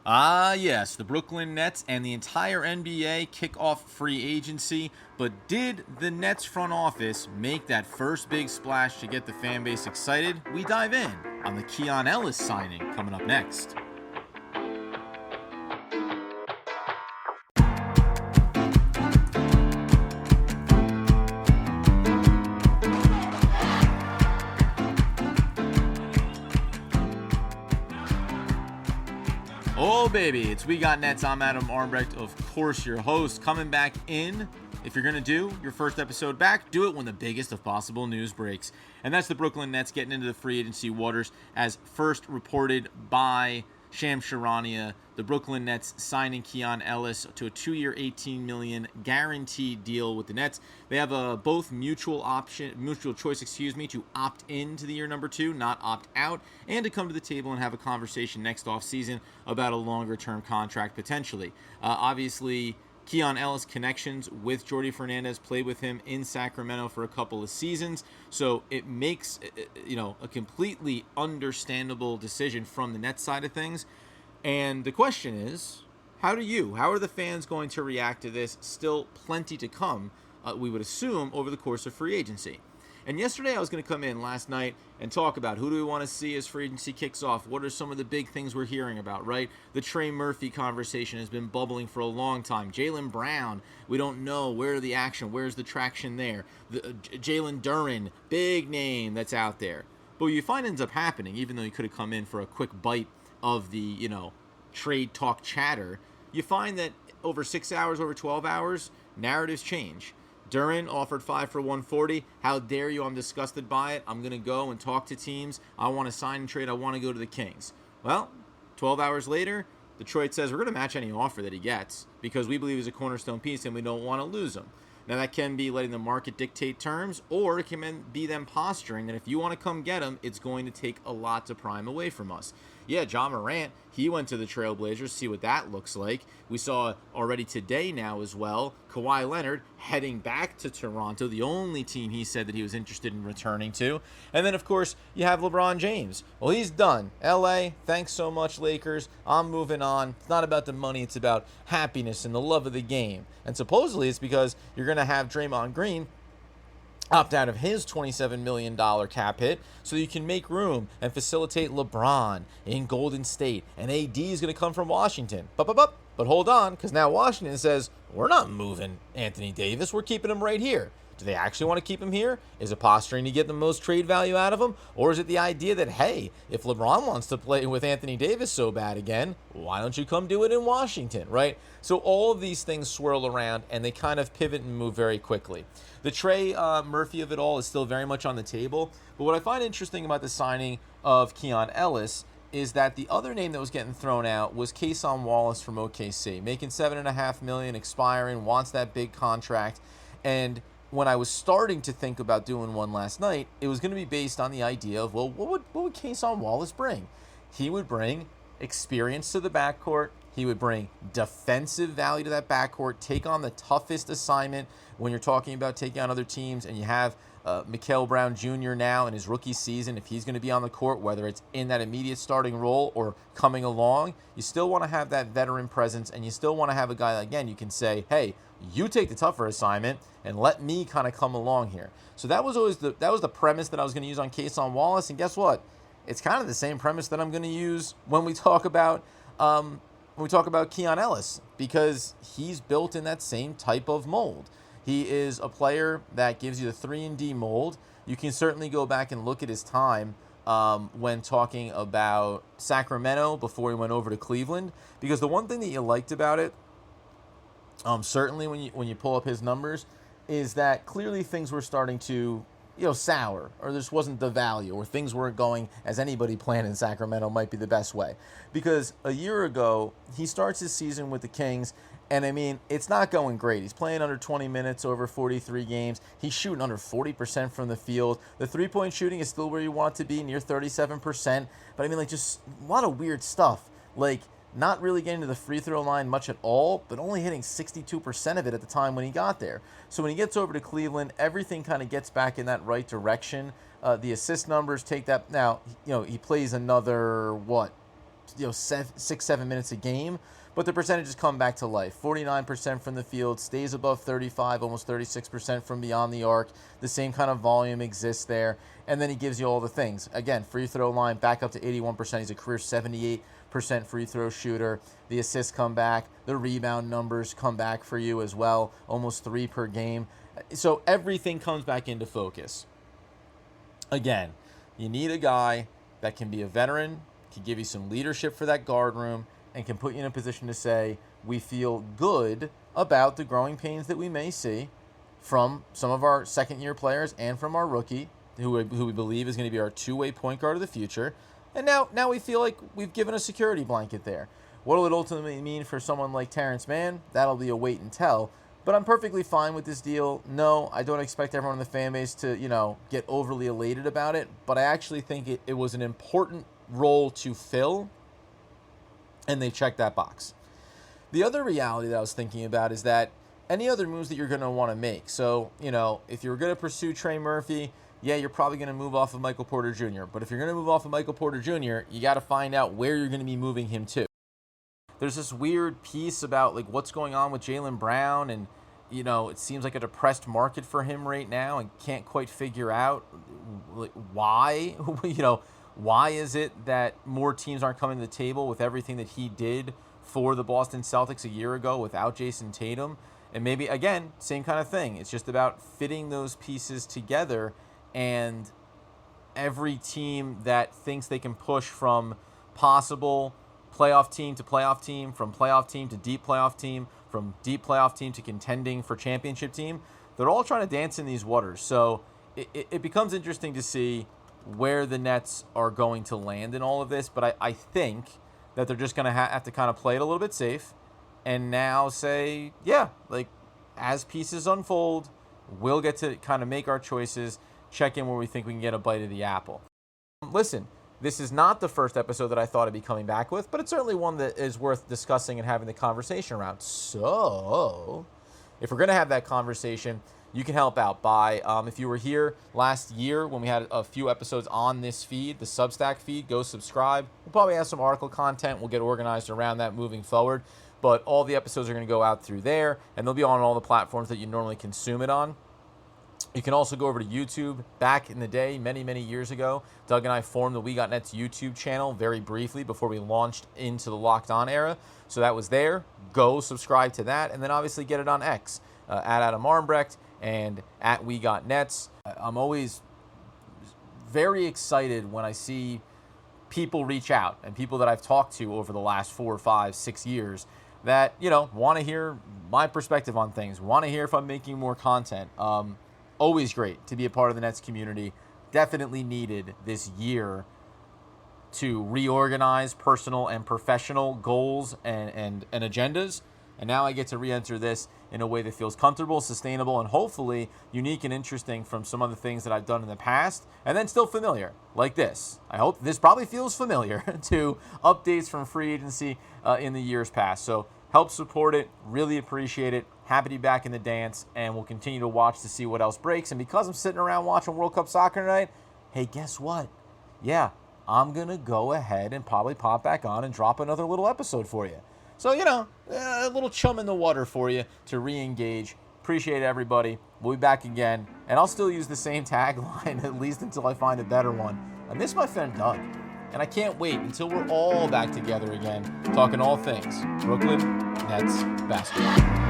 Yes, the Brooklyn Nets and the entire NBA kick off free agency, but did the Nets front office make that first big splash to get the fan base excited? We dive in on the Keon Ellis signing coming up next. Oh, baby, it's We Got Nets. I'm Adam Armbrecht, of course, your host, coming back in. If you're going to do your first episode back, do it when the biggest of possible news breaks. And that's the Brooklyn Nets getting into the free agency waters, as first reported by Shams Charania. The Brooklyn Nets signing Keon Ellis to a 2-year, $18 million guaranteed deal with the Nets. They have both mutual choice, to opt into the year number 2, not opt out, and to come to the table and have a conversation next offseason about a longer-term contract potentially. Obviously, Keon Ellis connections with Jordi Fernandez, played with him in Sacramento for a couple of seasons, so it makes a completely understandable decision from the Nets side of things. And the question is, how are the fans going to react to this? Still plenty to come, we would assume, over the course of free agency. And yesterday I was going to come in last night and talk about who do we want to see as free agency kicks off. What are some of the big things we're hearing about, right? The Trey Murphy conversation has been bubbling for a long time. Jaylen Brown, we don't know where the action, where's the traction there. Jalen Duren, big name that's out there. But what you find ends up happening, even though you could have come in for a quick bite of the, trade talk chatter, you find that over 6 hours, over 12 hours, narratives change. Duren offered 5 for $140. How dare you? I'm disgusted by it. I'm going to go and talk to teams. I want to sign and trade. I want to go to the Kings. Well, 12 hours later, Detroit says we're going to match any offer that he gets because we believe he's a cornerstone piece and we don't want to lose him. Now, that can be letting the market dictate terms, or it can be them posturing that if you want to come get him, it's going to take a lot to pry him away from us. Yeah, John Morant, he went to the Trailblazers, see what that looks like. We saw already today now as well, Kawhi Leonard heading back to Toronto, the only team he said that he was interested in returning to. And then, of course, you have LeBron James. Well, he's done. LA, thanks so much, Lakers. I'm moving on. It's not about the money. It's about happiness and the love of the game. And supposedly it's because you're going to have Draymond Green opt out of his $27 million cap hit so you can make room and facilitate LeBron in Golden State. And AD is going to come from Washington. But hold on, because now Washington says, we're not moving Anthony Davis. We're keeping him right here. Do they actually want to keep him here? Is it posturing to get the most trade value out of him? Or is it the idea that, hey, if LeBron wants to play with Anthony Davis so bad again, why don't you come do it in Washington, right? So all of these things swirl around, and they kind of pivot and move very quickly. The Trey Murphy of it all is still very much on the table. But what I find interesting about the signing of Keon Ellis is that the other name that was getting thrown out was Cason Wallace from OKC, making $7.5 million, expiring, wants that big contract. And when I was starting to think about doing one last night, it was going to be based on the idea of, well, what would Cason Wallace bring? He would bring experience to the backcourt. He would bring defensive value to that backcourt, take on the toughest assignment when you're talking about taking on other teams, and you have Mikel Brown Jr. now in his rookie season. If he's going to be on the court, whether it's in that immediate starting role or coming along, you still want to have that veteran presence, and you still want to have a guy that, again, you can say, hey, you take the tougher assignment and let me kind of come along here. So that was always the premise that I was going to use on Cason Wallace, and guess what? It's kind of the same premise that I'm going to use when we talk about Keon Ellis, because he's built in that same type of mold. He is a player that gives you the 3-and-D mold. You can certainly go back and look at his time when talking about Sacramento before he went over to Cleveland, because the one thing that you liked about it, certainly when you pull up his numbers, is that clearly things were starting to sour, or this wasn't the value, or things weren't going as anybody planned in Sacramento might be the best way. Because a year ago, he starts his season with the Kings, and I mean, it's not going great. He's playing under 20 minutes over 43 games. He's shooting under 40% from the field. The three-point shooting is still where you want it to be, near 37%. But I mean, just a lot of weird stuff. Not really getting to the free throw line much at all, but only hitting 62% of it at the time when he got there. So when he gets over to Cleveland, everything kind of gets back in that right direction. The assist numbers take that. Now, he plays another, 6-7 minutes a game, but the percentages come back to life. 49% from the field, stays above 35, almost 36% from beyond the arc. The same kind of volume exists there, and then he gives you all the things. Again, free throw line back up to 81%. He's a career 78% free throw shooter. The assists come back. The rebound numbers come back for you as well, almost 3 per game. So everything comes back into focus. Again, you need a guy that can be a veteran, can give you some leadership for that guard room, and can put you in a position to say, we feel good about the growing pains that we may see from some of our second-year players and from our rookie, who we believe is going to be our two-way point guard of the future. And now we feel like we've given a security blanket there. What will it ultimately mean for someone like Terrence Mann? That'll be a wait and tell. But I'm perfectly fine with this deal. No, I don't expect everyone in the fan base to, get overly elated about it. But I actually think it was an important role to fill, and they checked that box. The other reality that I was thinking about is that any other moves that you're going to want to make. So, if you're going to pursue Trey Murphy, yeah, you're probably going to move off of Michael Porter Jr. But if you're going to move off of Michael Porter Jr., you got to find out where you're going to be moving him to. There's this weird piece about what's going on with Jaylen Brown, and it seems like a depressed market for him right now, and can't quite figure out why. Why is it that more teams aren't coming to the table with everything that he did for the Boston Celtics a year ago without Jason Tatum? And maybe, again, same kind of thing. It's just about fitting those pieces together, and every team that thinks they can push from possible playoff team to playoff team, from playoff team to deep playoff team, from deep playoff team to contending for championship team, they're all trying to dance in these waters. So it becomes interesting to see where the Nets are going to land in all of this. But I think that they're just going to have to kind of play it a little bit safe and now say, as pieces unfold, we'll get to kind of make our choices, check in where we think we can get a bite of the apple. Listen, this is not the first episode that I thought I'd be coming back with, but it's certainly one that is worth discussing and having the conversation around. So, if we're going to have that conversation, you can help out by, if you were here last year when we had a few episodes on this feed, the Substack feed, go subscribe. We'll probably have some article content. We'll get organized around that moving forward. But all the episodes are going to go out through there, and they'll be on all the platforms that you normally consume it on. You can also go over to YouTube. Back in the day, many, many years ago, Doug and I formed the We Got Nets YouTube channel very briefly before we launched into the Locked On era. So that was there. Go subscribe to that, and then obviously get it on X, at Adam Armbrecht and at We Got Nets. I'm always very excited when I see people reach out, and people that I've talked to over the last 4, 5, 6 years that, want to hear my perspective on things, want to hear if I'm making more content. Always great to be a part of the Nets community. Definitely needed this year to reorganize personal and professional goals and agendas. And now I get to re-enter this in a way that feels comfortable, sustainable, and hopefully unique and interesting from some of the things that I've done in the past, and then still familiar, like this. I hope this probably feels familiar to updates from free agency in the years past. So help support it. Really appreciate it. Happy to be back in the dance, and we'll continue to watch to see what else breaks. And because I'm sitting around watching World Cup soccer tonight, hey, guess what? Yeah, I'm going to go ahead and probably pop back on and drop another little episode for you. So, a little chum in the water for you to re-engage. Appreciate everybody. We'll be back again, and I'll still use the same tagline, at least until I find a better one. I miss my friend Doug, and I can't wait until we're all back together again, talking all things Brooklyn Nets basketball.